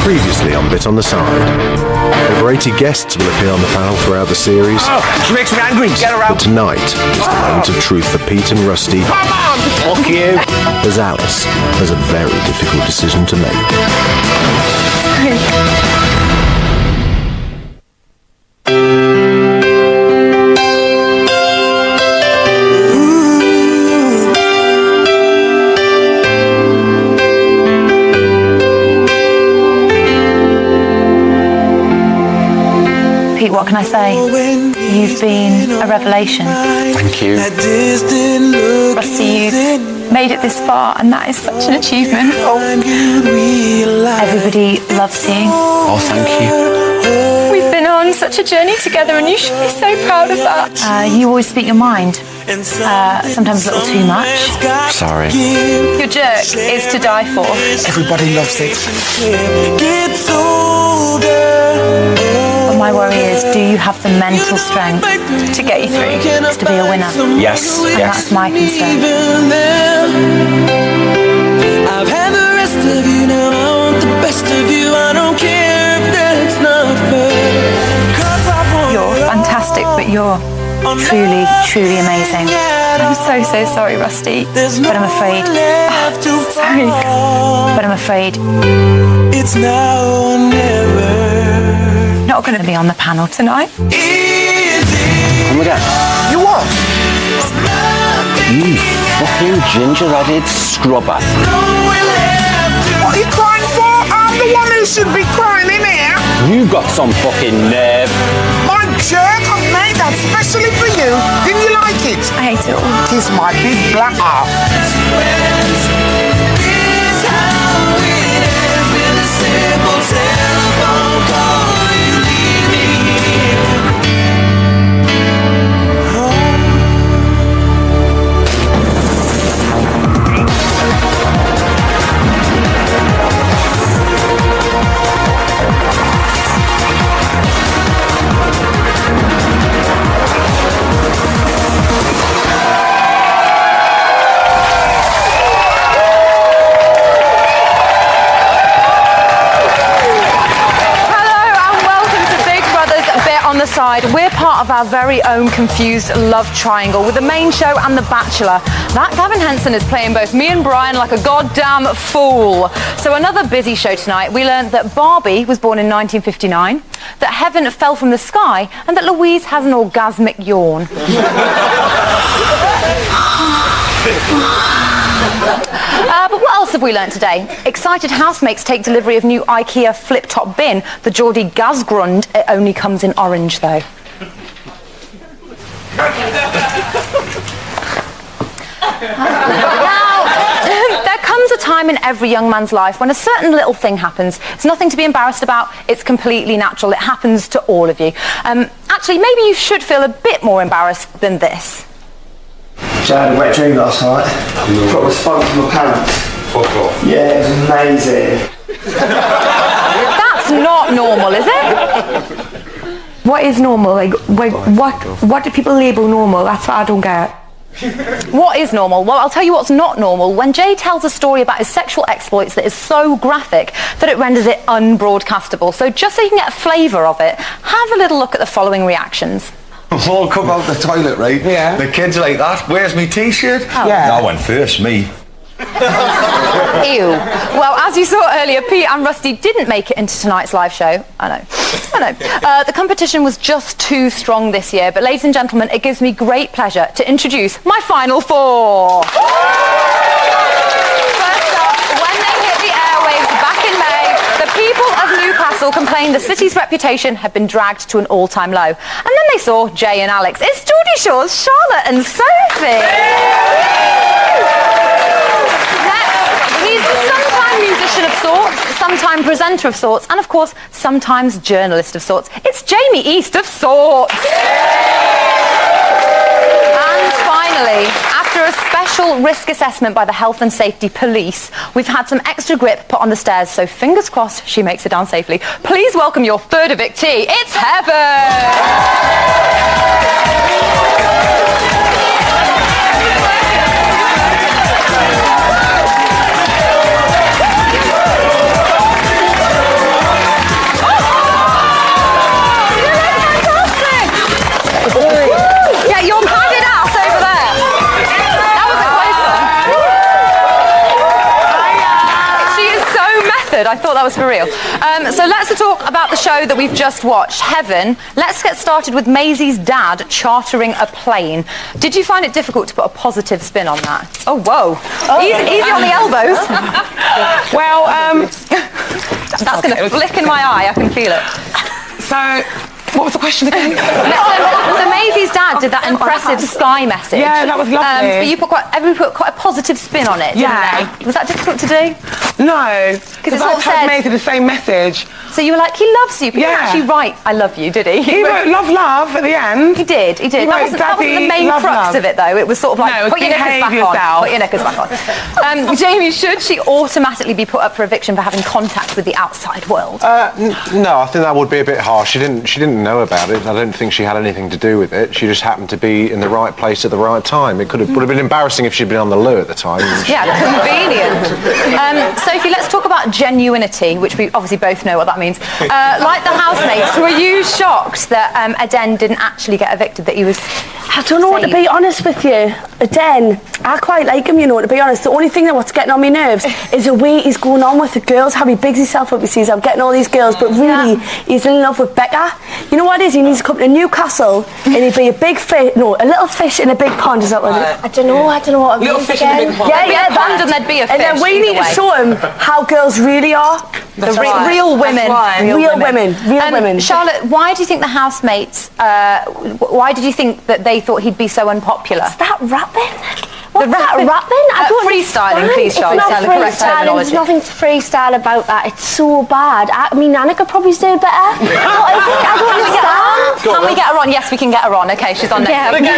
Previously on Bit on the Side. Over 80 guests will appear on the panel throughout the series. Oh, she makes me angry. Get her out. But tonight is the moment of truth for Pete and Rusty. Come on! Fuck you. As Alice has a very difficult decision to make. What can I say? You've been a revelation. Thank you. Rusty, you've made it this far, and that is such an achievement. Everybody loves you. Oh, thank you. We've been on such a journey together, and you should be so proud of that. You always speak your mind. Sometimes a little too much. Sorry. Your jerk is to die for. Everybody loves it. But my worry is, do you have the mental strength to get you through, to be a winner? Yes, and that's my concern. I've had the rest of you, now I want the best of you. I don't care if that's not fair. You're fantastic, but you're truly, truly amazing. I'm so sorry, Rusty, but I'm afraid. Sorry, but I'm afraid. It's now or never. Not going to be on the panel tonight. Come again. You what? You fucking ginger-headed scrubber. What are you crying for? I'm the one who should be crying in here. You've got some fucking nerve. My jerk, I've made that specially for you. Didn't you like it? I hate it all. Kiss my big black ass. Side, we're part of our very own confused love triangle with the main show and The Bachelor. That Gavin Henson is playing both me and Brian like a goddamn fool. So another busy show tonight. We learned that Barbie was born in 1959, that heaven fell from the sky, and that Louise has an orgasmic yawn. But what else have we learnt today? Excited housemates take delivery of new IKEA flip-top bin. The Geordie Gazgrund, it only comes in orange, though. Now, there comes a time in every young man's life when a certain little thing happens. It's nothing to be embarrassed about. It's completely natural. It happens to all of you. Actually, maybe you should feel a bit more embarrassed than this. So I had a wet dream last night. Got a response from my parents. Fuck off. Yeah, it was amazing. That's not normal, is it? What is normal? Like, what do people label normal? That's what I don't get. What is normal? Well, I'll tell you what's not normal. When Jay tells a story about his sexual exploits that is so graphic that it renders it unbroadcastable. So just so you can get a flavour of it, have a little look at the following reactions. All come out the toilet, right? Yeah. The kids are like that. Where's me t-shirt? Oh. Yeah. I went first, me. Ew. Well, as you saw earlier, Pete and Rusty didn't make it into tonight's live show. I know. The competition was just too strong this year, but ladies and gentlemen, it gives me great pleasure to introduce my final four. First up, when they hit the airwaves back in May, the people of Newcastle complained the city's reputation had been dragged to an all-time low. And then they saw Jay and Alex. It's Geordie Shore's Charlotte and Sophie. He's a sometime musician of sorts, sometime presenter of sorts, and of course, sometimes journalist of sorts. It's Jamie East of sorts. And finally, after a special risk assessment by the Health and Safety Police, we've had some extra grip put on the stairs, so fingers crossed she makes it down safely. Please welcome your third evictee. It's Heaven! good. I thought that was for real. So let's talk about the show that we've just watched, Heaven. Let's get started with Maisie's dad chartering a plane. Did you find it difficult to put a positive spin on that? Oh, whoa. Easy on the elbows. Well, that's going to flick in my eye. I can feel it. so... What was the question again? So Maisie's dad did that impressive Sky message. Yeah, that was lovely. But you put quite a positive spin on it, didn't they? Was that difficult to do? No, because I sort of tried Maisie the same message. So you were like, he loves you, but he didn't actually write, I love you, did he? He wrote love at the end. He did. That wasn't the main crux of it, though. It was sort of like, put your knickers back on. Put your knickers back on. Jamie, should she automatically be put up for eviction for having contact with the outside world? No, I think that would be a bit harsh. She didn't know about it. I don't think she had anything to do with it. She just happened to be in the right place at the right time. It would have been embarrassing if she'd been on the loo at the time. Yeah, convenient. Sophie, let's talk about genuinity, which we obviously both know what that means. Like the housemates, were you shocked that Aden didn't actually get evicted, that he was I don't know, to be honest with you, Aden, I quite like him, you know, to be honest. The only thing that's getting on my nerves is the way he's going on with the girls, how he bigs himself up, he sees I'm getting all these girls, but really, he's in love with Becca. You know what it is? He needs to come to Newcastle and he'd be a little fish in a big pond, is that what it is? I don't know what it means. Little fish in a big pond. Yeah, that. And there'd be a fish. And then we need to show him how girls really are. Real women. Real women. Charlotte, why do you think the housemates, why did you think that they thought he'd be so unpopular? Is that rapping? What's that rapping? I don't freestyling, please, Charlotte. It's not freestyling. There's nothing freestyle about that. It's so bad. I mean, Nana could probably do better. I don't understand. Can we get her on? Yes, we can get her on. Okay, she's on next week.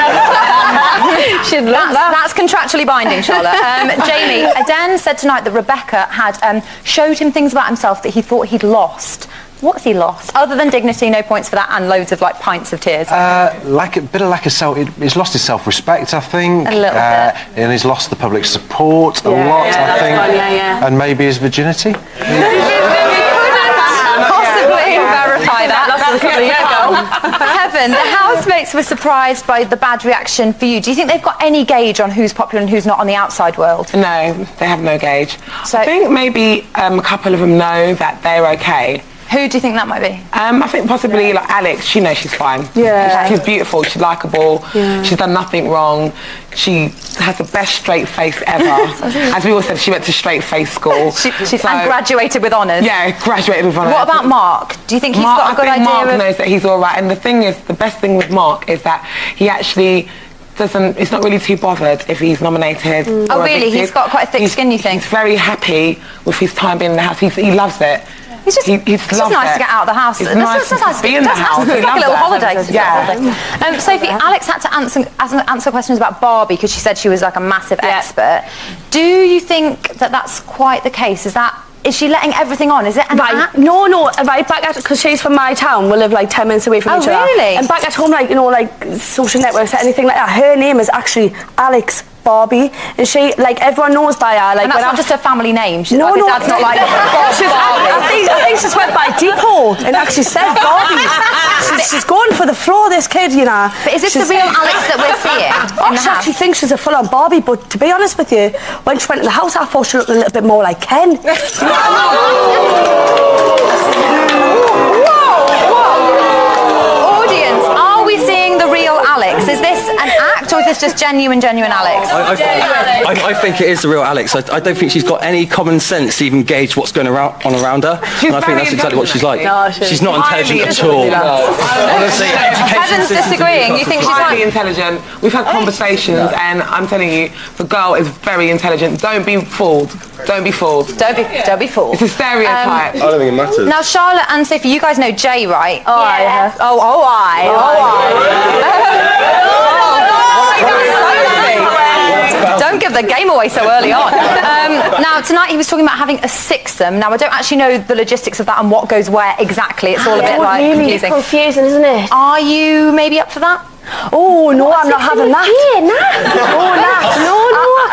She'd love that. That's contractually binding, Charlotte. Jamie, Aden said tonight that Rebecca had showed him things about himself that he thought he'd lost. What's he lost? Other than dignity, no points for that, and loads of pints of tears. A bit of lack of self. He's lost his self-respect, I think. A little bit. And he's lost the public support a lot, I think. And maybe his virginity. Possibly verify that. Heaven, the housemates were surprised by the bad reaction for you. Do you think they've got any gauge on who's popular and who's not on the outside world? No, they have no gauge. So I think maybe a couple of them know that they're okay. Who do you think that might be? I think possibly like Alex. She knows she's fine. Yeah. She's beautiful. She's likeable. Yeah. She's done nothing wrong. She has the best straight face ever. As we all said, she went to straight face school. And graduated with honours. Yeah, graduated with honours. What about Mark? Do you think he's got a good idea? Mark knows that he's all right. And the thing is, the best thing with Mark is that he actually he's not really too bothered if he's nominated. Oh, really? Evicted. He's got quite a thick skin, you think? He's very happy with his time being in the house. He loves it. It's just nice to get out of the house. It's nice to be in the house. It's like a little holiday. Yeah. Sophie, Alex had to answer questions about Barbie because she said she was like a massive expert. Do you think that that's quite the case? Is she letting everything on? Is it an act? No. Back at, because she's from my town, we live like 10 minutes away from each other. Oh, really? And back at home, social networks or anything like that, her name is actually Alex Barbie, and she, everyone knows by her. And that's not just her family name. Her dad's not like I think she's went by Depot and actually said Barbie. She's going for the floor, this kid, you know. But is this the real Alex that we're seeing? She actually thinks she's a full-on Barbie, but to be honest with you, when she went in the house, I thought she looked a little bit more like Ken. Audience, are we seeing the real Alex? Is this an act or is this just genuine Alex? I think it is the real Alex. I don't think she's got any common sense to even gauge what's going on around her. And I think that's exactly what she's like. No, she's not intelligent at all. Honestly, Heaven's disagreeing. You think she's highly intelligent? We've had conversations, and I'm telling you, the girl is very intelligent. Don't be fooled. Don't be fooled. Don't be fooled. It's a stereotype. I don't think it matters. Now, Charlotte and Sophie, you guys know Jay, right? Yeah. Don't give the game away so early on. Now, tonight he was talking about having a sixthom. Now, I don't actually know the logistics of that and what goes where exactly. It's all a bit confusing. Confusing, isn't it? Are you maybe up for that? Oh, no, I'm not having that. No.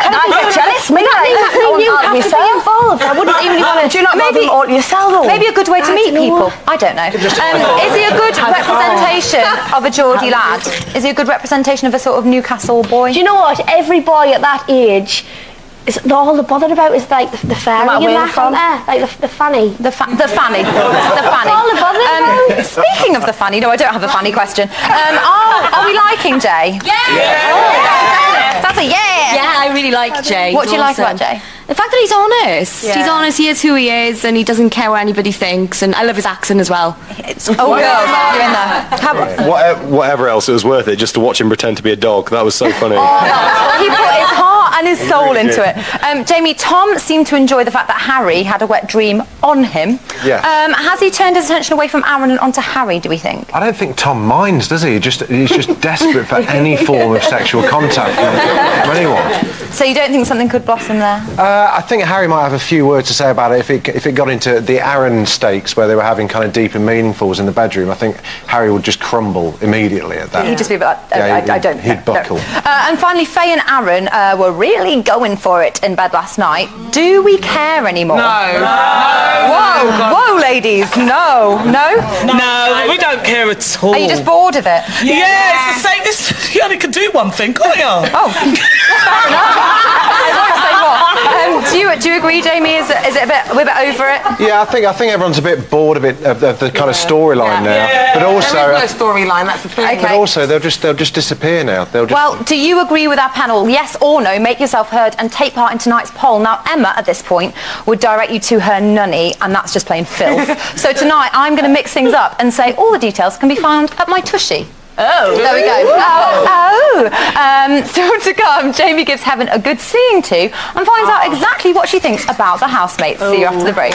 I get jealous. Maybe you have to be involved. I wouldn't even want to. Do you not maybe all yourself, though? Maybe a good way to meet people. I don't know. Is he a good representation of a Geordie lad? Is he a good representation of a sort of Newcastle boy? Do you know what? Every boy at that age all they're bothered about is like the fairy matter and where that, they're from. aren't they? Like the fanny. The fanny. The fanny. all they're bothered about. Speaking of the fanny, no, I don't have a fanny question. Are we liking Jay? Yeah. That's a yeah. Yeah, I really like Jay. What do you like about Jay? The fact that he's honest. Yeah. He's honest, he is who he is, and he doesn't care what anybody thinks, and I love his accent as well. Oh, girls, you're in there. Whatever else, it was worth it just to watch him pretend to be a dog. That was so funny. He put his heart and his soul into it. Jamie, Tom seemed to enjoy the fact that Harry had a wet dream on him. Yeah. Has he turned his attention away from Aaron and onto Harry, do we think? I don't think Tom minds, does he? He's just desperate for any form of sexual contact from anyone. So you don't think something could blossom there? I think Harry might have a few words to say about it if it got into the Aaron stakes where they were having kind of deep and meaningfuls in the bedroom. I think Harry would just crumble immediately at that. He'd just be like, I don't. He'd buckle. No. And finally, Faye and Aaron were really going for it in bed last night. Do we care anymore? Whoa, ladies, no, we don't care at all. Are you just bored of it? Yeah, it's the same. You only can do one thing, can't you? Oh, fair enough. Do you agree, Jamie? Is it we're a bit over it? Yeah, I think everyone's a bit bored of it, of the kind of storyline now. But also, there is no storyline. That's the thing. Okay. But also, they'll just disappear now. Well, do you agree with our panel? Yes or no? Make yourself heard and take part in tonight's poll. Now, Emma, at this point, would direct you to her nunny, and that's just plain filth. So tonight, I'm going to mix things up and say all the details can be found at my tushy. Oh, there we go. Still to come, Jamie gives Heaven a good seeing to and finds out exactly what she thinks about the housemates. See you after the break.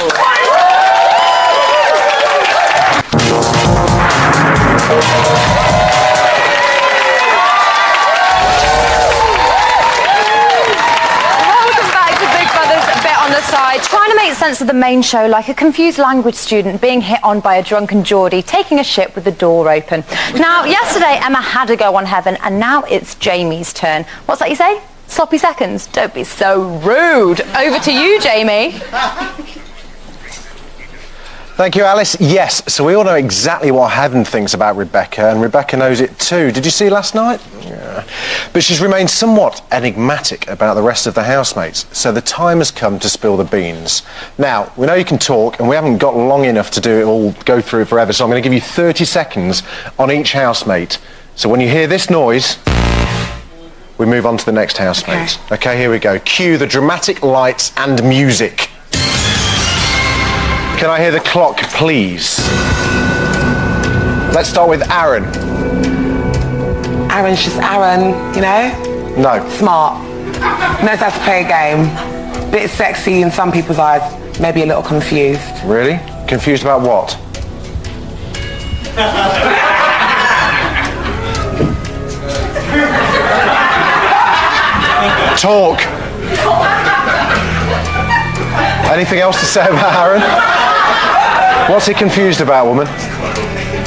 Welcome back to Big Brother's Bit on the Side. Trying to make sense of the main show like a confused language student being hit on by a drunken Geordie taking a shit with the door open. Now, yesterday Emma had a go on Heaven and now it's Jamie's turn. What's that you say? Sloppy seconds? Don't be so rude. Over to you, Jamie. Thank you, Alice. Yes, so we all know exactly what Heaven thinks about Rebecca, and Rebecca knows it too. Did you see last night? Yeah. But she's remained somewhat enigmatic about the rest of the housemates, so the time has come to spill the beans. Now, we know you can talk, and we haven't got long enough to do it all, go through it forever, so I'm going to give you 30 seconds on each housemate. So when you hear this noise, we move on to the next housemate. Okay, here we go. Cue the dramatic lights and music. Can I hear the clock, please? Let's start with Aaron. Aaron's just Aaron, you know? No. Smart. Knows how to play a game. Bit sexy in some people's eyes. Maybe a little confused. Really? Confused about what? Talk. Anything else to say about Aaron? What's he confused about, woman?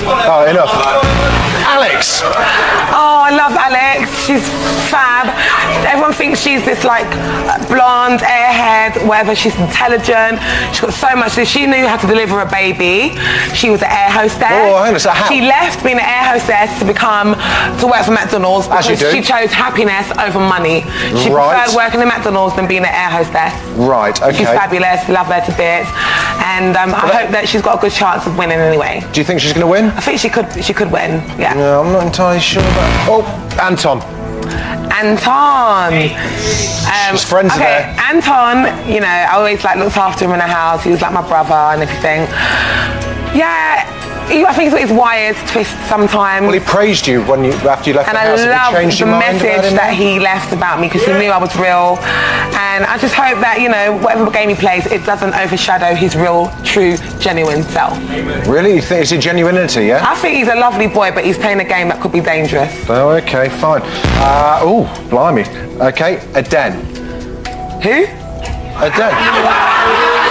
Oh, enough. Alex! Oh, I love Alex. She's fab. Everyone thinks she's this like blonde, airhead, whatever. She's intelligent. She's got so much. She knew how to deliver a baby. She was an air hostess. Oh, hang on, so how? She left being an air hostess to work for McDonald's because she chose happiness over money. She preferred working at McDonald's than being an air hostess. Right, okay. She's fabulous. Love her to bits. And I hope that she's got a good chance of winning anyway. Do you think she's going to win? I think she could win, yeah. No, I'm not entirely sure about... Oh, Anton. She's friends there. Anton, you know, I always looked after him in the house. He was like my brother and everything. Yeah, I think his wires twist sometimes. Well, he praised you after you left the house. And I love the message that he left about me because he knew I was real. And I just hope that, you know, whatever game he plays, it doesn't overshadow his real, true, genuine self. Really? You think it's a genuinity, yeah? I think he's a lovely boy, but he's playing a game that could be dangerous. Oh, okay, fine. Oh, blimey. Okay, Aden. Who? Aden.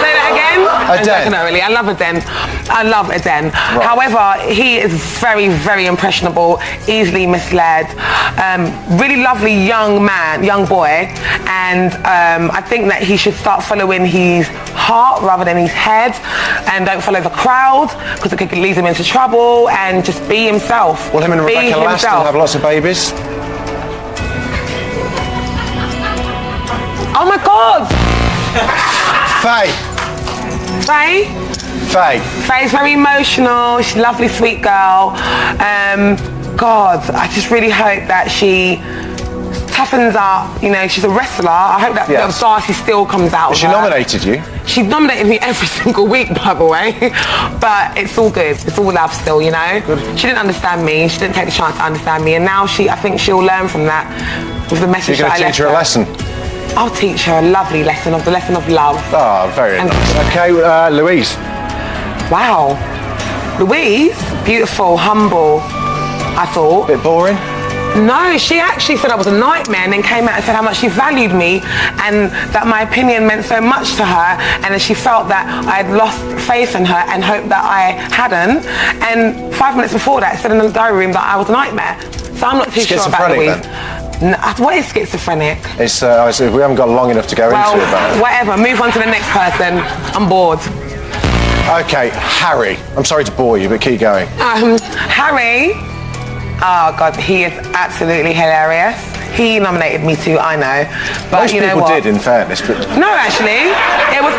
Say that again? Aden. No, really. I love Aden. I love Aden. Right. However, he is very, very impressionable, easily misled. Really lovely young boy. And I think that he should start following his heart rather than his head. And don't follow the crowd because it could lead him into trouble. And just be himself. Will him and Rebecca last and have lots of babies? Oh my God! Faye. Faye? Faye. Faye's very emotional. She's a lovely, sweet girl. God, I just really hope that she toughens up. You know, she's a wrestler. I hope that Yes. Darcy still comes out. She nominated you? She nominated me every single week, by the way. But it's all good. It's all love still, you know? Good. She didn't understand me. She didn't take the chance to understand me. And now I think she'll learn from that with the message You're that going I to teach left her a lesson? I'll teach her a lovely lesson the lesson of love. Oh, very nice. Okay, Louise. Wow. Louise, beautiful, humble, I thought. Bit boring? No, she actually said I was a nightmare and then came out and said how much she valued me and that my opinion meant so much to her and that she felt that I had lost faith in her and hoped that I hadn't. And 5 minutes before that, it said in the diary room that I was a nightmare. So I'm not too sure about Louise. No, what is schizophrenic? It's, we haven't got long enough to go into it. But... whatever, move on to the next person. I'm bored. Okay, Harry. I'm sorry to bore you, but keep going. Harry, oh God, he is absolutely hilarious. He nominated me too, I know. But Most you know people what? did, in fairness. But... No, actually, it was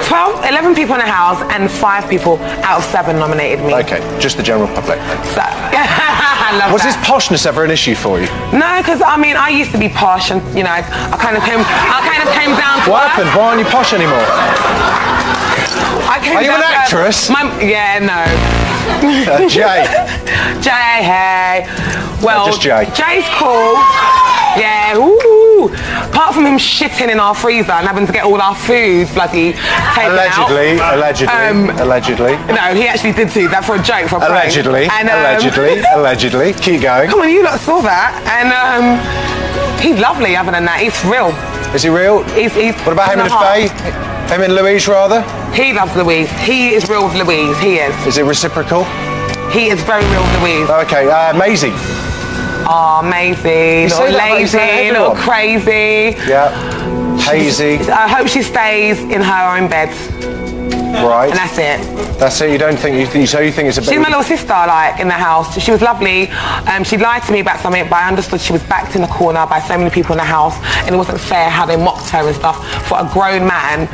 11 people in the house and 5 people out of 7 nominated me. Okay, just the general public. So, I love Was that. this poshness ever an issue for you? No, because I mean, I used to be posh, and you know, I kind of came down to What earth. happened? Why aren't you posh anymore? Are you an actress? Yeah, no. Jay. Jay, hey. Well, just Jay. Jay's cool. Yeah, ooh. Apart from him shitting in our freezer and having to get all our food bloody taken Allegedly. No, he actually did do that for a joke, for a prank. Allegedly. Keep going. Come on, you lot saw that. And he's lovely other than that. He's real. Is he real? He's what about him and Faye? Him and Louise, rather? He loves Louise. He is real with Louise. He is. Is it reciprocal? He is very real with Louise. Okay, Maisie. Oh, Maisie. Little lazy, little crazy. Yeah. Hazy. I hope she stays in her own bed. Right. And that's it. That's it. You don't think you think it's a bit. She's my little sister, like in the house. She was lovely. She lied to me about something, but I understood she was backed in the corner by so many people in the house, and it wasn't fair how they mocked her and stuff for a grown man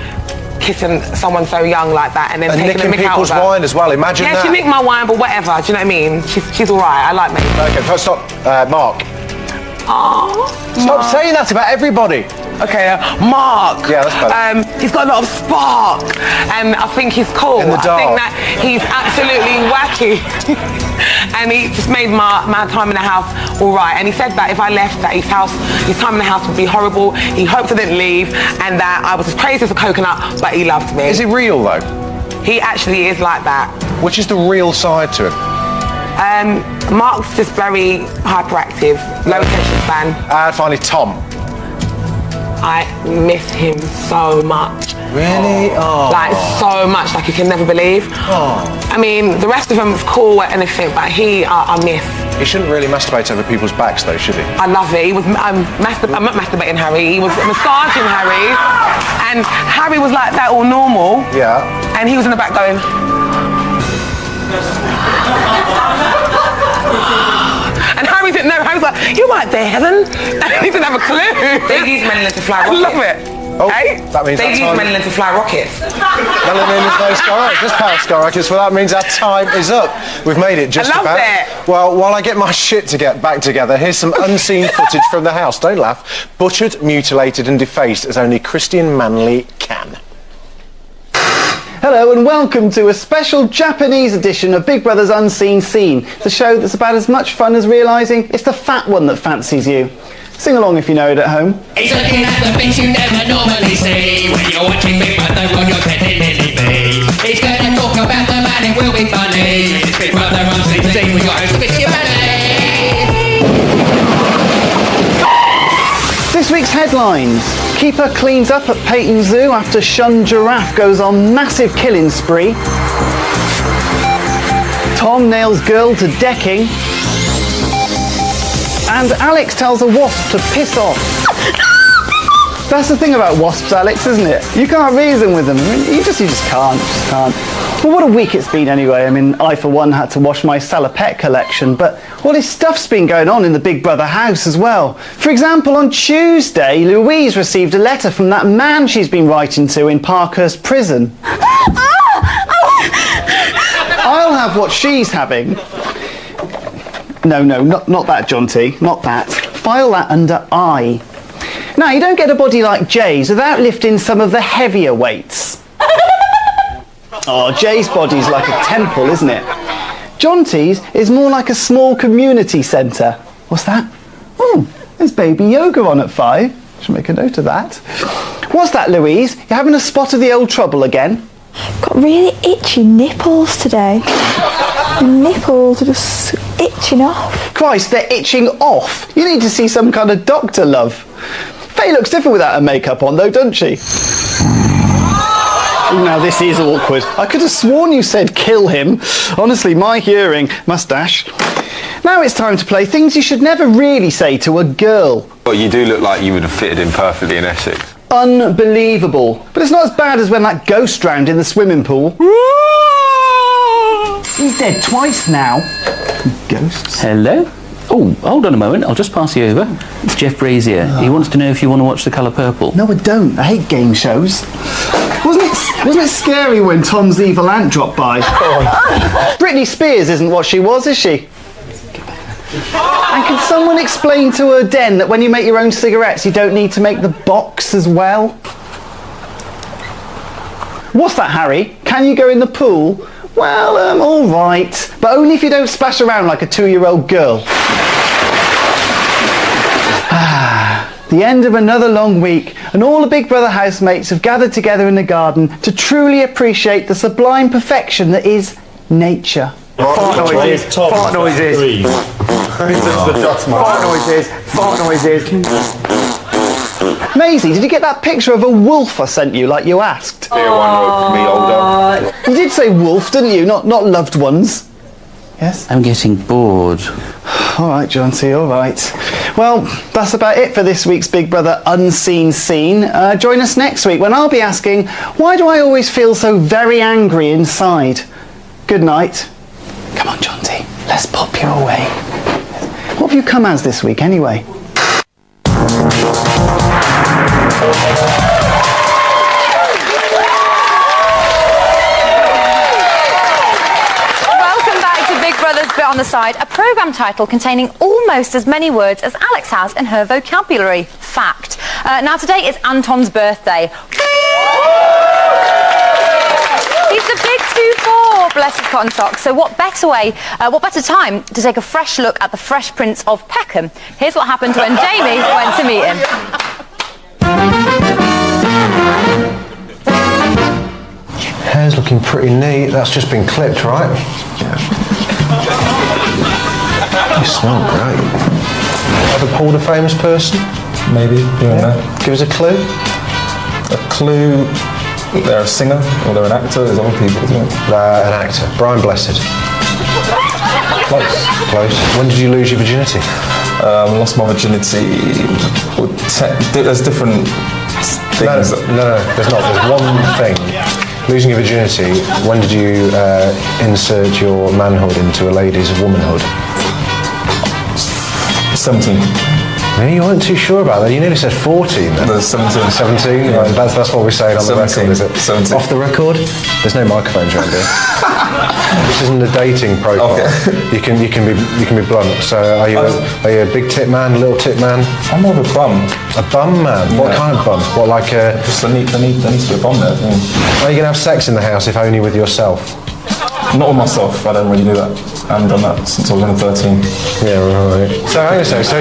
kissing someone so young like that, and then taking the mick out of her. people's wine as well. Imagine that. Yeah, she nicked my wine, but whatever. Do you know what I mean? She's all right. I like me. Okay, first stop. Mark. Aww. Stop saying that about everybody. Okay, Mark. Yeah, that's better. He's got a lot of spark, and I think he's cool. In the dark. I think that he's absolutely wacky, and he just made my time in the house all right. And he said that if I left, that his time in the house would be horrible. He hoped I didn't leave, and that I was as crazy as a coconut, but he loved me. Is it real though? He actually is like that. Which is the real side to him? Mark's just very hyperactive, low attention span. And finally, Tom. I miss him so much. Really? Oh. Like, so much, like you can never believe. Oh. I mean, the rest of them was cool and anything, but I miss. He shouldn't really masturbate over people's backs, though, should he? I love it. I'm not masturbating Harry. He was massaging Harry, and Harry was like that, all normal. Yeah. And he was in the back going. And Harry didn't know. Harry was like, "You right there, Helen?" And he didn't have a clue. They use melanin to fly rockets. I love it. Oh, hey? that means they use melanin to fly rockets. Melanin is no skyrocket, just power skyrockets. Well, that means our time is up. We've made it just I about. It. Well, while I get my shit to get back together, here's some unseen footage from the house. Don't laugh. Butchered, mutilated, and defaced as only Christian Manley can. Hello and welcome to a special Japanese edition of Big Brother's Unseen Scene, the show that's about as much fun as realising it's the fat one that fancies you. Sing along if you know it at home. He's looking at the things you never normally see when you're watching Big Brother on your teddy bee. He's going to talk about the man, it will be funny. It's Big Brother Unseen Scene with your host, Mr. This week's headlines. Keeper cleans up at Peyton Zoo after shunned giraffe goes on massive killing spree. Tom nails girl to decking. And Alex tells a wasp to piss off. That's the thing about wasps, Alex, isn't it? You can't reason with them. You just can't. Well, what a week it's been anyway. I mean, I for one had to wash my salopette collection, but all this stuff's been going on in the Big Brother house as well. For example, on Tuesday, Louise received a letter from that man she's been writing to in Parkhurst Prison. I'll have what she's having. No, not that, John T. Not that. File that under I. Now, you don't get a body like Jay's without lifting some of the heavier weights. Oh, Jay's body's like a temple, isn't it? John T's is more like a small community centre. What's that? Oh, there's baby yoga on at 5. Should make a note of that. What's that, Louise? You're having a spot of the old trouble again? Got really itchy nipples today. Nipples are just itching off. Christ, they're itching off. You need to see some kind of doctor, love. Faye looks different without her makeup on, though, doesn't she? Ooh, now this is awkward. I could have sworn you said kill him. Honestly, my hearing. Moustache. Now it's time to play things you should never really say to a girl. Well, you do look like you would have fitted in perfectly in Essex. Unbelievable. But it's not as bad as when that ghost drowned in the swimming pool. He's dead twice now. Ghosts. Hello? Oh, hold on a moment. I'll just pass you over. It's Jeff Brazier. He wants to know if you want to watch The Colour Purple. No, I don't. I hate game shows. Wasn't it scary when Tom's evil aunt dropped by? Britney Spears isn't what she was, is she? And can someone explain to her den that when you make your own cigarettes, you don't need to make the box as well? What's that, Harry? Can you go in the pool? Well, all right. But only if you don't splash around like a 2-year-old girl. The end of another long week, and all the Big Brother housemates have gathered together in the garden to truly appreciate the sublime perfection that is nature. Fart noises, fart noises. Fart noises, fart noises. Maisie, did you get that picture of a wolf I sent you like you asked? Dear one of me older. You did say wolf, didn't you? Not loved ones. Yes? I'm getting bored. All right, John T, all right. Well, that's about it for this week's Big Brother Unseen Scene. Join us next week when I'll be asking, why do I always feel so very angry inside? Good night. Come on, John T, let's pop you away. What have you come as this week, anyway? Welcome back to Big Brother's Bit on the Side, a programme title containing almost as many words as Alex has in her vocabulary. Fact. Now today is Anton's birthday. He's the big 2-4, blessed cotton socks. So what better time to take a fresh look at the Fresh Prince of Peckham? Here's what happened when Jamie went to meet him. Hair's looking pretty neat. That's just been clipped, right? You smell great. Ever pulled a famous person? Maybe, yeah. Give us a clue. A clue. They're a singer or they're an actor. There's other people, isn't it? An actor. Brian Blessed. Close. When did you lose your virginity? Lost my virginity. There's different things. No, there's not. There's one thing. Losing your virginity, when did you insert your manhood into a lady's womanhood? 17. No, you weren't too sure about that. You nearly said 14 then. There's 17. 17? Yeah. Right, that's what we're saying on the record, is it? 17. Off the record? There's no microphones around here. This isn't a dating profile. Okay. You can be blunt. So are you a big tit man, little tit man? I'm more of a bum. A bum man? Yeah. What kind of bum? What, like a... Just there needs to be a bum there. Yeah. Are you going to have sex in the house if only with yourself? Not with myself, I don't really do that. I haven't done that since I was under 13. Yeah, right. So hang on a second, so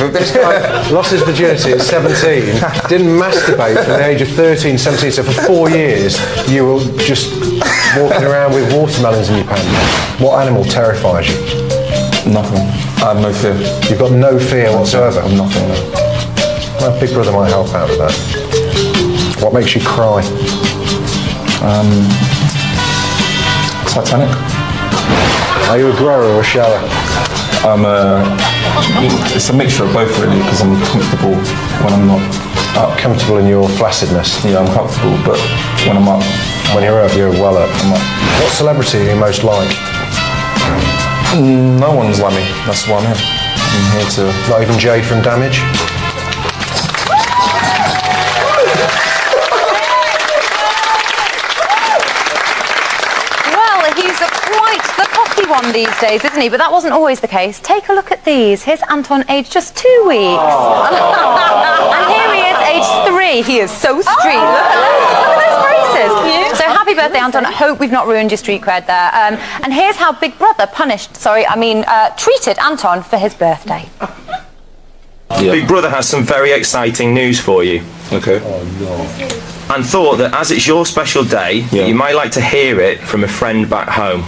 this guy lost his virginity at 17, didn't masturbate from the age of 13, 17, so for 4 years you were just walking around with watermelons in your pants. What animal terrifies you? Nothing. I have no fear. You've got no fear whatsoever? I'm nothing, no. Well, Big Brother might help out with that. What makes you cry? Titanic. Are you a grower or a shower? It's a mixture of both really, because I'm comfortable when I'm not. Comfortable in your flaccidness? Yeah, I'm comfortable, but when I'm up... When you're up, you're well up. What celebrity are you most like? No one's like me. That's why I'm here. I'm here to... Not even Jade from Damage? Well, he's quite the cocky one these days, isn't he? But that wasn't always the case. Take a look at these. Here's Anton, aged just 2 weeks. And here he is, aged 3. He is so street. Look at those braces. So happy birthday, Anton. I hope we've not ruined your street cred there. And here's how Big Brother treated Anton for his birthday. Big Brother has some very exciting news for you. Okay. And thought that as it's your special day, you might like to hear it from a friend back home.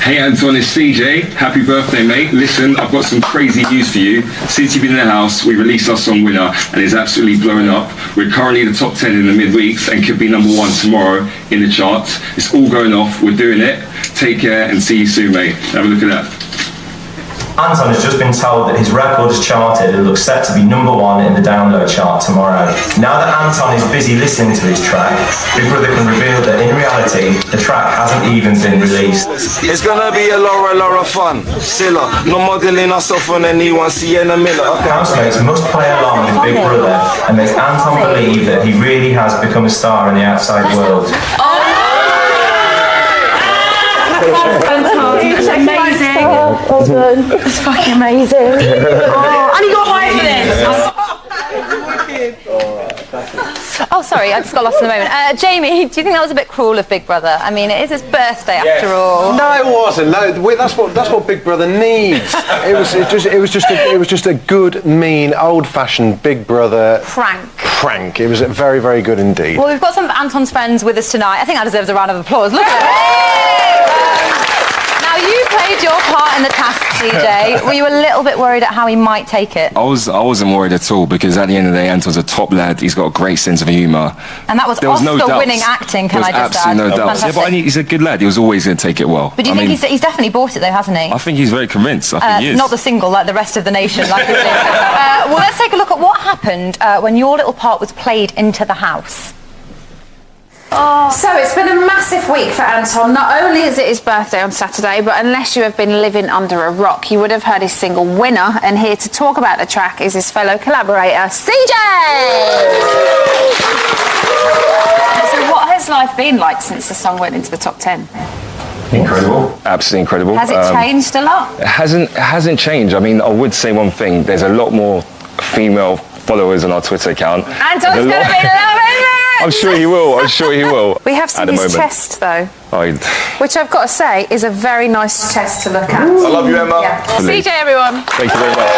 Hey Anton, it's CJ. Happy birthday, mate. Listen, I've got some crazy news for you. Since you've been in the house, we released our song Winner, and it's absolutely blowing up. We're currently in the top 10 in the midweeks and could be number 1 tomorrow in the charts. It's all going off. We're doing it. Take care and see you soon, mate. Have a look at that. Anton has just been told that his record has charted and looks set to be number 1 in the download chart tomorrow. Now that Anton is busy listening to his track, Big Brother can reveal that in reality, the track hasn't even been released. It's gonna be a lot of fun. Silla, no modeling ourselves on anyone, Sienna Miller. Housemates must play along with Big Brother and make Anton believe that he really has become a star in the outside world. It's amazing. It's fucking amazing. And he got away with it. Oh, sorry, I just got lost in the moment. Jamie, do you think that was a bit cruel of Big Brother? I mean, it is his birthday after all. No, it wasn't. No, that's what Big Brother needs. It was just a good, mean, old-fashioned Big Brother prank. It was very, very good indeed. Well, we've got some of Anton's friends with us tonight. I think that deserves a round of applause. Look at it. Now, you played your part in the task, CJ. Were you a little bit worried at how he might take it? I wasn't worried at all, because at the end of the day, Anton's a top lad. He's got a great sense of humour. And that was Oscar-winning acting, can I just add? Absolutely no doubt. Yeah, but he's a good lad. He was always going to take it well. But do you think he's definitely bought it, though, hasn't he? I think he's very convinced. I think he is. Not the single, like the rest of the nation. Like well, let's take a look at what happened when your little part was played into the house. So it's been a massive week for Anton. Not only is it his birthday on Saturday, but unless you have been living under a rock, you would have heard his single Winner. And here to talk about the track is his fellow collaborator, CJ! So what has life been like since the song went into the top 10? Incredible. Absolutely incredible. Has it changed a lot? It hasn't changed. I mean, I would say one thing. There's a lot more female followers on our Twitter account. Anton's going to be loving it! I'm sure he will. We have seen his chest, though. Which I've got to say is a very nice chest to look at. I love you, Emma. Yeah. CJ, everyone. Thank you very much.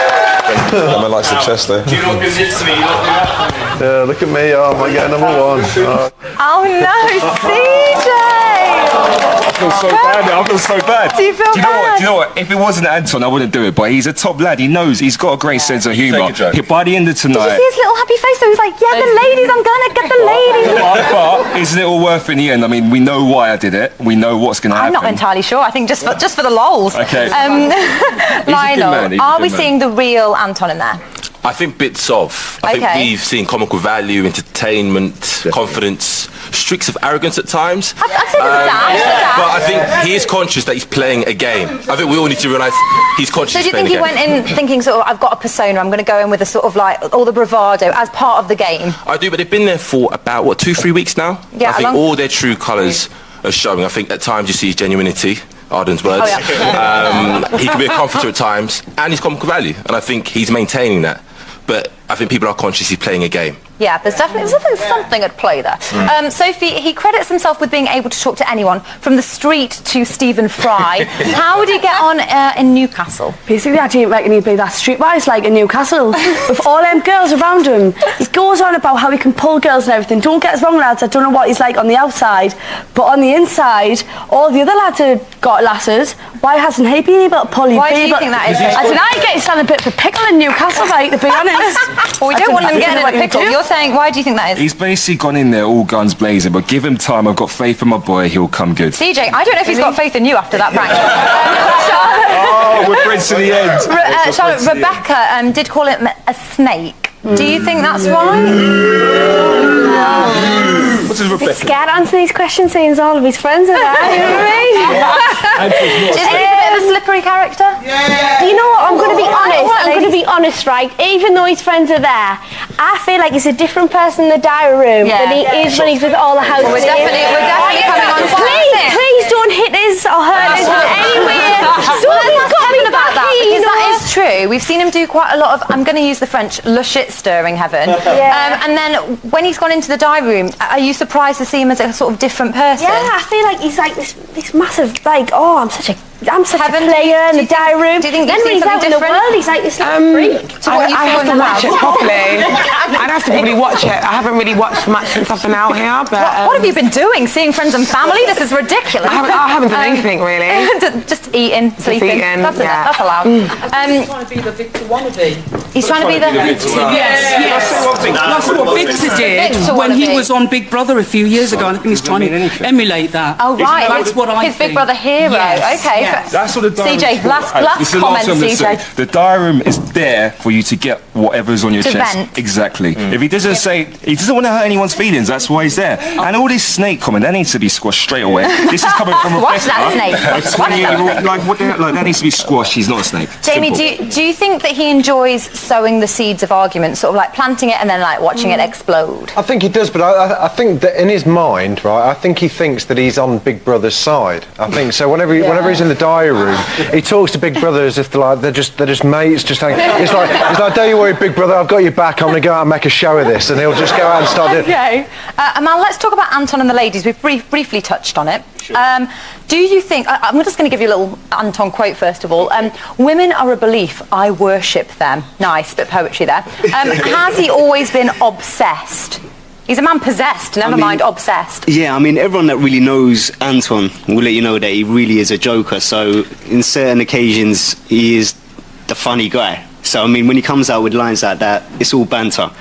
Emma likes the chest, though. Do you not give this to me? Yeah, look at me. I might get number 1. Oh no, CJ! I feel so bad now. I feel so bad. Do you feel bad? Do you know what? If it wasn't Anton, I wouldn't do it. But he's a top lad. He knows. He's got a great sense of humour. By the end of tonight... Did you see his little happy face? So he's like, yeah, the ladies, I'm gonna get the ladies. But isn't it all worth in the end? I mean, we know why I did it. We know what's going to happen. I'm not entirely sure. I think just for the lols. Okay. Lionel, are we seeing the real Anton in there? I think bits of. I think we've seen comical value, entertainment, confidence, streaks of arrogance at times. I've seen that. But I think he is conscious that he's playing a game. I think we all need to realise he's conscious. So do you think he went in thinking sort of, I've got a persona, I'm going to go in with a sort of like all the bravado as part of the game? I do, but they've been there for about, 2-3 weeks now? Yeah, I think all their true colours are showing. I think at times you see his genuinity. Arden's words. Oh, yeah. He can be a comforter at times, and he's comical value, and I think he's maintaining that. But I think people are conscious he's playing a game. Yeah, there's definitely something at play there. Sophie, he credits himself with being able to talk to anyone, from the street to Stephen Fry. How would he get on in Newcastle? Basically, I didn't reckon he'd be that streetwise like in Newcastle. With all them girls around him, he goes on about how he can pull girls and everything. Don't get us wrong, lads, I don't know what he's like on the outside, but on the inside, all the other lads have got lasses. Why hasn't he been able to pull his Why do you think that is? I don't know, I get his son a bit of a pickle in Newcastle, like, to be honest. Well, we don't want him getting in a pickle. You're saying, why do you think that is? He's basically gone in there all guns blazing, but give him time. I've got faith in my boy. He'll come good. CJ, I don't know if he's got faith in you after that prank. Oh, we're friends to the end. Charlotte, Rebecca did call him a snake. Do you think that's right? What is Rebecca? Scared to answer these questions, seeing all of his friends are there. You know what I mean? Do you think he's a bit of a slippery character? You know what? I'm going to be honest. I'm going to be honest, right? Even though his friends are there, I feel like he's a different person in the diary room than he is when he's with all the housemates. We're definitely coming on to that. Please don't hit us or hurt us in any way. Somebody's got me about that, back, because that is true. We've seen him do quite a lot of, I'm going to use the French, le shit stirring, Heaven. And then when he's gone into the diary room, are you surprised to see him as a sort of different person? Yeah, I feel like he's like this massive, like, oh, I'm such a player in the diary room. Do you think then when he's out in the world, he's like this little freak. So I have to watch it properly. I'd have to probably watch it. I haven't really watched much since I've been out here. But what have you been doing? Seeing friends and family? This is ridiculous. I haven't done anything really. Just eating, sleeping. That's allowed. He's trying to be the Victor wannabe. He's trying to be the Yes. That's what Victor did when he was on Big Brother a few years ago. I think he's trying to emulate that. Oh right, that's what I his think. Big Brother hero. Yes. Okay. Yes. That's what the diary CJ, room last comment, CJ. The diary room is there for you to get whatever's on your To chest. vent. Exactly. If he doesn't he doesn't want to hurt anyone's feelings, that's why he's there. And all this snake comment, that needs to be squashed straight away. This is coming from Watch Rebecca. that snake. Watch that. Like, what the hell? Like, that needs to be squashed. He's not a snake. Jamie, do you think that he enjoys sowing the seeds of argument, sort of like planting it and then like watching it explode? I think he does, but I think that in his mind, right, I think he thinks that he's on Big Brother's side. I think so. Whenever he's in the diary room, he talks to Big Brother as if they're just mates. Just hanging. It's like, don't you worry, Big Brother, I've got your back. I'm going to go out and make a show of this, and he'll just go out and start doing. Okay. Amal, let's talk about Anton and the ladies. We've briefly touched on it. Sure. Do you think, I'm just going to give you a little Anton quote first of all. Women are a belief, I worship them. Nice, bit of poetry there. Has he always been obsessed? He's a man possessed, never mind obsessed. Yeah, I mean, everyone that really knows Anton will let you know that he really is a joker. So in certain occasions, he is the funny guy. So, I mean, when he comes out with lines like that, it's all banter.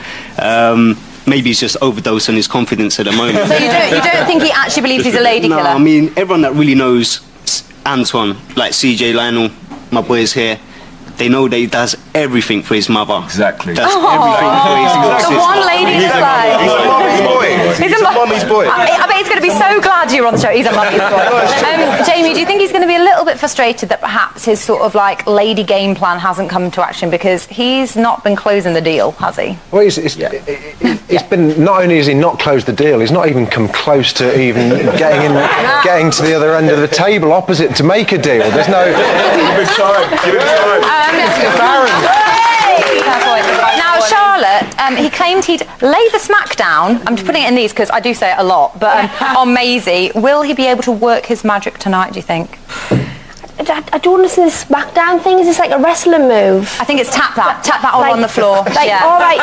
Maybe he's just overdosed on his confidence at the moment. So you don't think he actually believes he's a lady killer? No, I mean, everyone that really knows Anton, like CJ, Lionel, my boys here, they know that he does everything for his mother. Exactly. Does everything for his little sister. The one lady side. He's a mummy's boy. I bet he's going to be so glad you're on the show. He's a mummy's boy. Jamie, do you think he's going to be a little bit frustrated that perhaps his sort of like lady game plan hasn't come to action because he's not been closing the deal, has he? Well, it's been, not only has he not closed the deal, he's not even come close to even getting to the other end of the table opposite to make a deal. There's no. Give him time. Now, Charlotte, he claimed he'd lay the smack down. I'm just putting it in these because I do say it a lot, but on Maisie, will he be able to work his magic tonight, do you think? I don't understand this smackdown thing. Is this like a wrestling move? I think it's tap that all on the floor. Like, all right,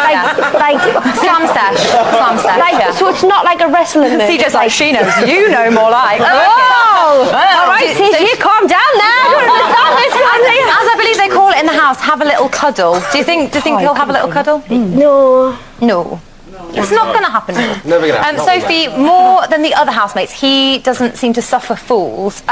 like slam sesh. Like, so it's not like a wrestling move. CJ's like, she knows, you know more like. Oh! All right, CJ, calm down now. As I believe they call it in the house, have a little cuddle. Do you think he'll have a little cuddle? No. It's not going to happen. Never going to happen. Sophie, more than the other housemates, he doesn't seem to suffer fools.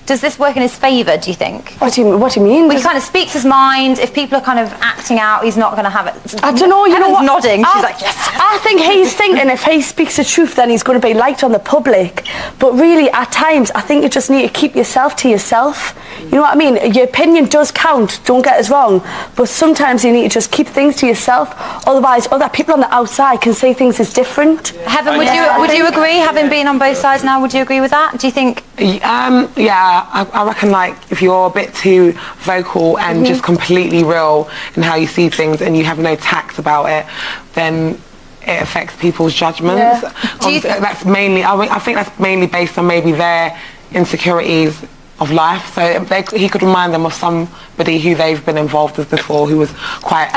Does this work in his favour, do you think? What do you mean? Well, he kind of speaks his mind. If people are kind of acting out, he's not going to have it. I don't know, you know what? Nodding. She's like, yes. I think he's thinking if he speaks the truth, then he's going to be liked on the public. But really, at times, I think you just need to keep yourself to yourself. You know what I mean? Your opinion does count, don't get us wrong. But sometimes you need to just keep things to yourself. Otherwise, other people on the outside can say things is different. Heaven, would you agree, having been on both sides now, would you agree with that? Do you think? Yeah, I reckon like if you're a bit too vocal and just completely real in how you see things and you have no tact about it, then it affects people's judgments. Yeah. That's mainly, I think that's mainly based on maybe their insecurities of life. So he could remind them of somebody who they've been involved with before who was quite,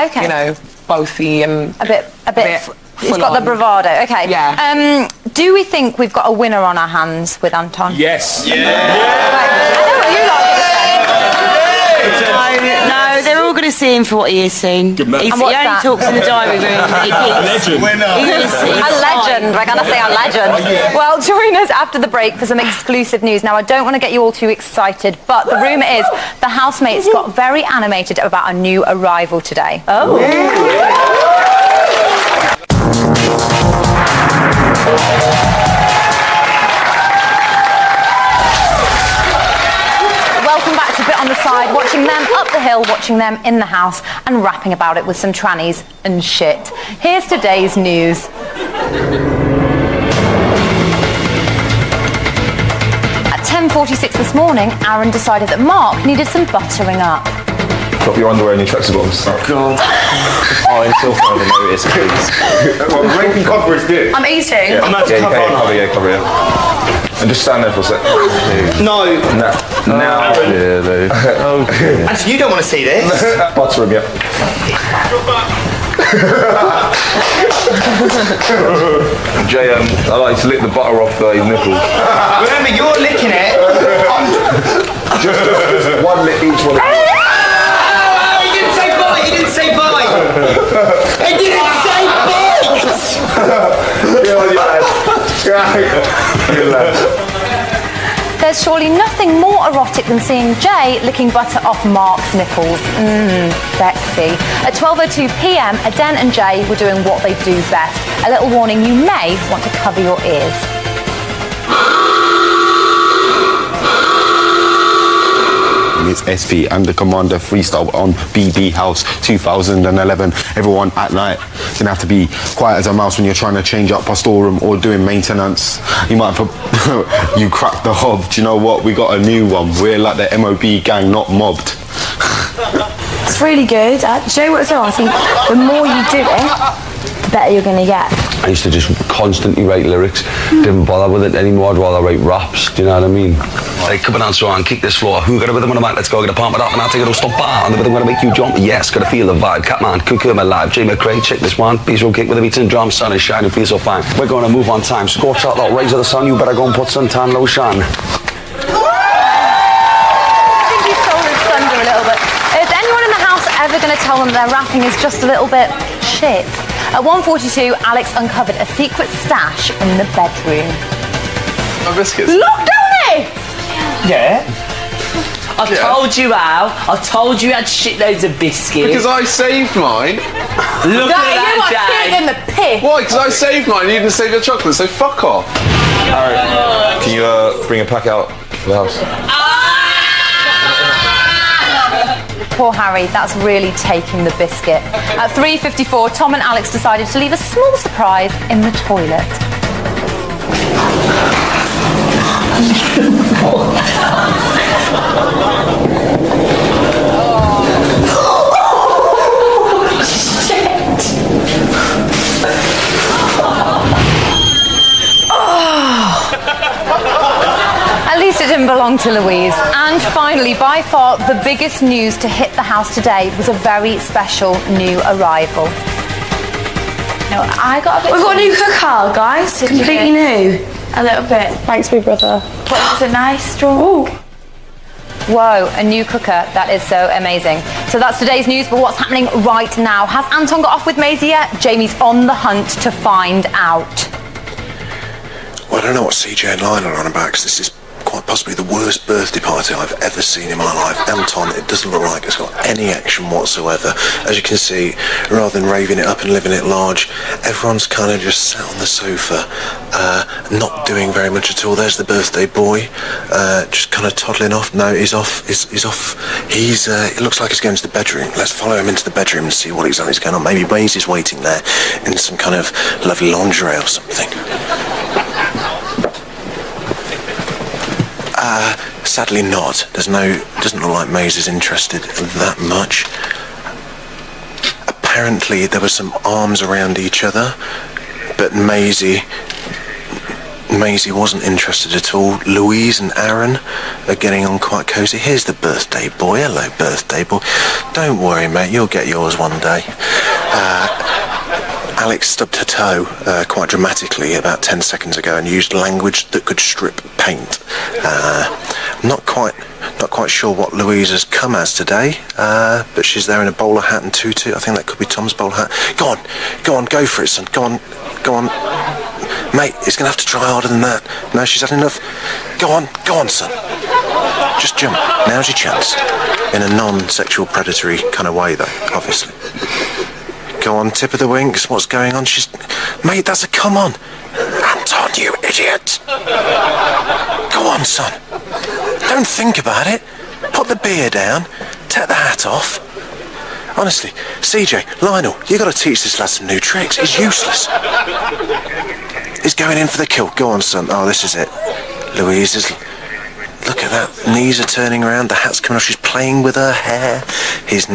bossy and a bit He's got the bravado. Okay. Yeah. Do we think we've got a winner on our hands with Anton? Yes. I know what you like. No, they're all going to see him for what he is seen. He only talks in the diary room. Legend. A legend. We're going to say a legend. Well, join us after the break for some exclusive news. Now, I don't want to get you all too excited, but the rumour is the housemates got very animated about a new arrival today. Oh. welcome back to Bit on the Side, watching them up the hill, watching them in the house, and rapping about it with some trannies and shit. Here's today's news. At 10:46 this morning, Aaron decided that Mark needed some buttering up. Drop your underwear and your tracksuit bottoms. Oh, God. Oh, until further notice, please. Well, Ray can cover his dick. I'm eating. Yeah. I'm not to cover. Cover. And just stand there for a sec. No. Now. Really? Okay. And you don't want to see this? Butter him, yeah. Jay, I like to lick the butter off his nipples. Remember, you're licking it. just one lick each one. He didn't say bite. He didn't say bite. He didn't say bite. Good on you, lad. Good lad. There's surely nothing more erotic than seeing Jay licking butter off Mark's nipples. Sexy. At 12:02 p.m, Aden and Jay were doing what they do best. A little warning, you may want to cover your ears. It's SP and the Commander freestyle on BB House 2011. Everyone at night gonna have to be quiet as a mouse when you're trying to change up a storeroom or doing maintenance. You might have you cracked the hob. Do you know what? We got a new one. We're like the MOB gang, not mobbed. It's really good. Do you know what's wrong? I think the more you do it, the better you're going to get. I used to just constantly write lyrics. Didn't bother with it anymore. I'd rather write raps. Do you know what I mean? Like, come on, so on, kick this floor. Who got a rhythm on the mic? Let's go get a pump it up and I'll take it all stop bar. And the rhythm gonna make you jump. Yes, gotta feel the vibe. Catman, Kukuma live. Jay McRae, check this one. Peace roll kick with the beats and drums. Sun is shining, feels so fine. We're gonna move on time. Scorch out that rays of the sun. You better go and put suntan lotion. I think he stole his thunder a little bit. Is anyone in the house ever going to tell them their rapping is just a little bit shit? At 1:42, Alex uncovered a secret stash in the bedroom. My biscuits. Look, don't they? Yeah. I told you, Al. I told you had shitloads of biscuits. Because I saved mine. Look at that, you are in the pit. Why? Because I saved mine. You didn't save your chocolate, so fuck off. Alright, can you bring a pack out for the house? Poor Harry, that's really taking the biscuit. At 3:54, Tom and Alex decided to leave a small surprise in the toilet. At least it didn't belong to Louise. And finally, by far the biggest news to hit the house today was a very special new arrival. No, I got a bit. We've got a new cooker, guys. Completely new. A little bit. Thanks, big brother. But it's a nice straw. Whoa, a new cooker. That is so amazing. So that's today's news, but what's happening right now? Has Anton got off with Maisie yet? Jamie's on the hunt to find out. Well, I don't know what CJ and Lionel are on about, because this is quite possibly the worst birthday party I've ever seen in my life. Anton, it doesn't look like it's got any action whatsoever. As you can see, rather than raving it up and living it large, everyone's kind of just sat on the sofa, not doing very much at all. There's the birthday boy, just kind of toddling off. No, he's off. He's off. It looks like he's going to the bedroom. Let's follow him into the bedroom and see what exactly is going on. Maybe Maisie's waiting there in some kind of lovely lingerie or something. Sadly not. Doesn't look like Maisie's interested that much. Apparently there were some arms around each other, but Maisie wasn't interested at all. Louise and Aaron are getting on quite cosy. Here's the birthday boy. Hello, birthday boy. Don't worry, mate, you'll get yours one day. Alex stubbed her toe quite dramatically about 10 seconds ago and used language that could strip paint. I'm not quite sure what Louise has come as today, but she's there in a bowler hat and tutu. I think that could be Tom's bowler hat. Go on, go for it, son. Go on. Mate, he's going to have to try harder than that. No, she's had enough. Go on, son. Just jump. Now's your chance. In a non-sexual predatory kind of way, though, obviously. Go on, tip of the winks. What's going on? Mate, that's a come on. Anton, you idiot. Go on, son. Don't think about it. put the beer down, take the hat off. Honestly, CJ, Lionel, you got to teach this lad some new tricks. He's useless. He's going in for the kill. Go on, son. Oh, this is it. Louise is... Look at that. Knees are turning around. The hat's coming off. She's playing with her hair. He's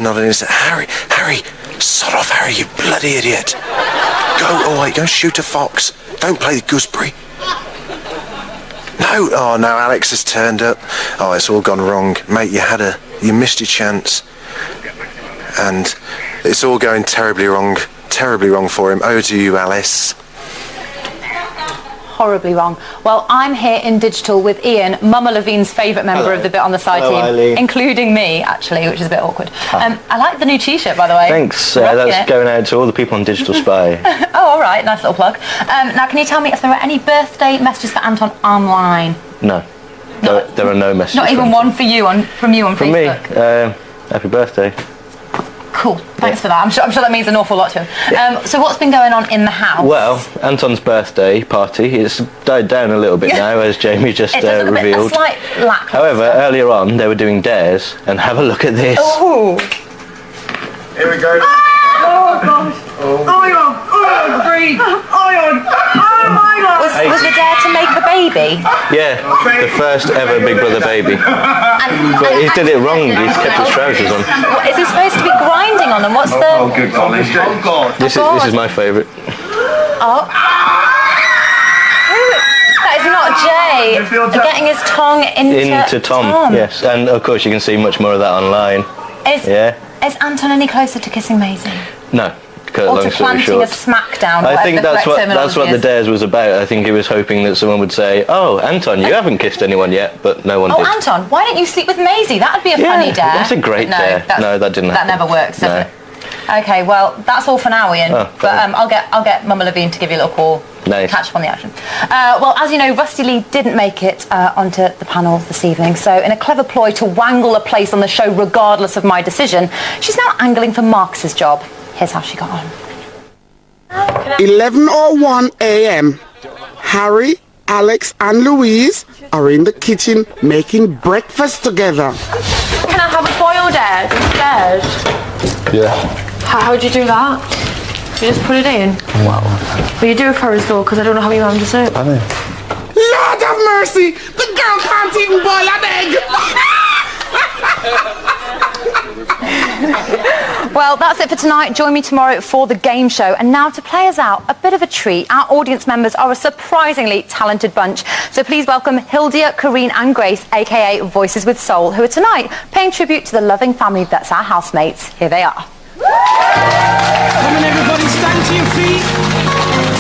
nodding his head. Harry, sod off, Harry, you bloody idiot. Go away. Go and shoot a fox. Don't play the gooseberry. No. Oh, no, Alex has turned up. Oh, it's all gone wrong. Mate, you missed your chance. And it's all going terribly wrong for him. Over to you, Alice. Horribly wrong. Well, I'm here in digital with Ian, Mama Levine's favourite member of the Bit on the Side team, Eileen. Including me, actually, which is a bit awkward. I like the new T-shirt, by the way. Thanks. That's going out to all the people on Digital Spy. Oh, all right. Nice little plug. Now, can you tell me if there are any birthday messages for Anton online? No. There are no messages. Not even one for you from you on Facebook? From me. Happy birthday. Cool. Thanks for that. I'm sure that means an awful lot to him. So what's been going on in the house? Well, Anton's birthday party, it's died down a little bit now, as Jamie just revealed. A slight lack. However, earlier on, they were doing dares, and have a look at this. Oh. Here we go. Oh, gosh. Oh, my God. Oh, breathe. Oh, my God. Oh, my God. Was the dare to make a baby? Yeah, the first ever Big Brother baby. But he did it wrong, he's kept his trousers on. What, is he supposed to be grinding on them? What's the... Oh, good golly. Oh, God. This is my favourite. Oh. That is not Jay. Getting his tongue into Tom. Yes, and of course you can see much more of that online. Is Anton any closer to kissing Maisie? No. Or to planting a smackdown? I think that's what the dares was about. I think he was hoping that someone would say, "Oh, Anton, you haven't kissed anyone yet," but no one did. Oh, Anton, why don't you sleep with Maisie? That would be a funny dare. That's a great dare. No, that didn't happen. That never works, does it? Okay, well, that's all for now, Ian. But I'll get Mama Levine to give you a little call. Nice. Catch up on the action. Well, as you know, Rusty Lee didn't make it onto the panel this evening, so in a clever ploy to wangle a place on the show regardless of my decision, she's now angling for Marcus's job. Here's how she got on. 11:01 a.m. Harry, Alex and Louise are in the kitchen making breakfast together. Can I have a boiled egg instead? Yeah. How'd you do that? You just put it in? Wow. Well, you do it for us though, because I don't know how you managed it. I know. Lord have mercy! The girl can't even boil an egg! Well, that's it for tonight. Join me tomorrow for the game show. And now to play us out, a bit of a treat. Our audience members are a surprisingly talented bunch. So please welcome Hildia, Kareen and Grace, a.k.a. Voices with Soul, who are tonight paying tribute to the loving family that's our housemates. Here they are. Come on, everybody, stand to your feet.